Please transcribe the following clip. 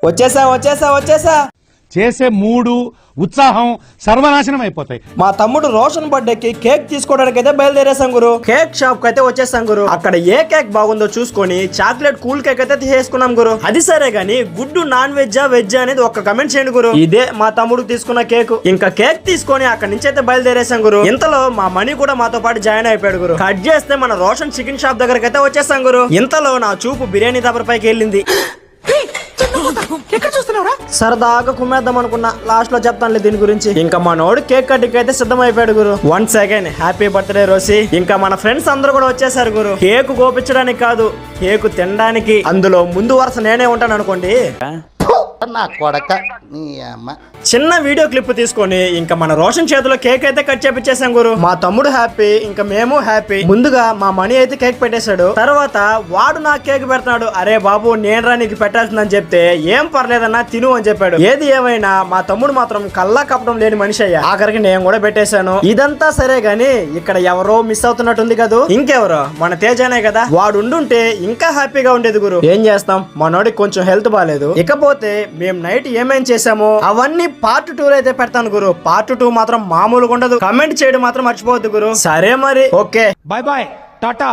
వచ్చేసా చేసే మూడు ఉత్సాహం సర్వనాశనం అయిపోతాయి. మా తమ్ముడు రోషన్ బర్త్డేకి కేక్ తీసుకోవడానికి అయితే బయలుదేరేసాం గురు. కేక్ షాప్ కి అయితే వచ్చేసాం గురు. అక్కడ ఏ కేక్ బాగుందో చూసుకొని చాక్లెట్ కూల్ కేక్ అయితే తీసేసుకున్నాం గురు. అది సరే గానీ గుడ్డు నాన్ వెజ్జా వెజ్ అనేది ఒక కమెంట్ చేయండి గురు. ఇదే మా తమ్ముడు తీసుకున్న కేక్. ఇంకా కేక్ తీసుకొని అక్కడి నుంచి అయితే బయలుదేరేసాం గురు. ఇంతలో మా మణి కూడా మాతో పాటు జాయిన్ అయిపోయాడు గురు. కట్ చేస్తే మన రోషన్ చికెన్ షాప్ దగ్గరకి అయితే వచ్చేసాం గురు. ఇంతలో నా చూపు బిర్యానీ దబర్ పైకి వెళ్ళింది. సరదాగా కుమ్మేద్దాం అనుకున్నా, లాస్ట్ లో చెప్తానులే దీని గురించి. ఇంకా మనోడు కేక్ కటింగ్ అయితే సిద్ధమైపోయాడు గురు. Once again happy birthday Rosy. ఇంకా మన ఫ్రెండ్స్ అందరూ కూడా వచ్చేసారు గురు. కేక్ కోపించడానికి కాదు, కేక్ తినడానికి. అందులో ముందు వరుస నేనే ఉంటాను అనుకోండి. చిన్న వీడియో క్లిప్ తీసుకొని ఇంకా మన రోషన్ చేతిలో కేక్ అయితే కట్ చేపించేసాం గురు. మా తమ్ముడు హ్యాపీ, ఇంకా మేము హ్యాపీ. ముందుగా మా మణి అయితే కేక్ పెట్టేశాడు. తర్వాత వాడు నా కేక్ పెడుతున్నాడు. అరే బాబు నేనరా నీకు పెట్టాల్సిందని చెప్తే ఏం పర్లేదన్నా తిను అని చెప్పాడు. ఏది ఏమైనా మా తమ్ముడు మాత్రం కల్లా కప్పడం లేని మనిషి అయ్యా. ఆఖరికి నేను కూడా పెట్టేశాను. ఇదంతా సరే గాని ఇక్కడ ఎవరో మిస్ అవుతున్నట్టుంది కదా. ఇంకెవరో మన తేజానే కదా. వాడు ఉండుంటే ఇంకా హ్యాపీగా ఉండేది గురు. ఏం చేస్తాం, మనోడికి కొంచెం హెల్త్ బాగాలేదు. ఇకపోతే మేము నైట్ ఏమేం చేసామో అవన్నీ పార్ట్ 2 అయితే పెడతాను గురు. పార్ట్ 2 మాత్రం మామూలుగా ఉండదు. కమెంట్ చేయడం మాత్రం మర్చిపోవద్దు గురు. సరే మరి, ఓకే, బాయ్ బాయ్, టాటా.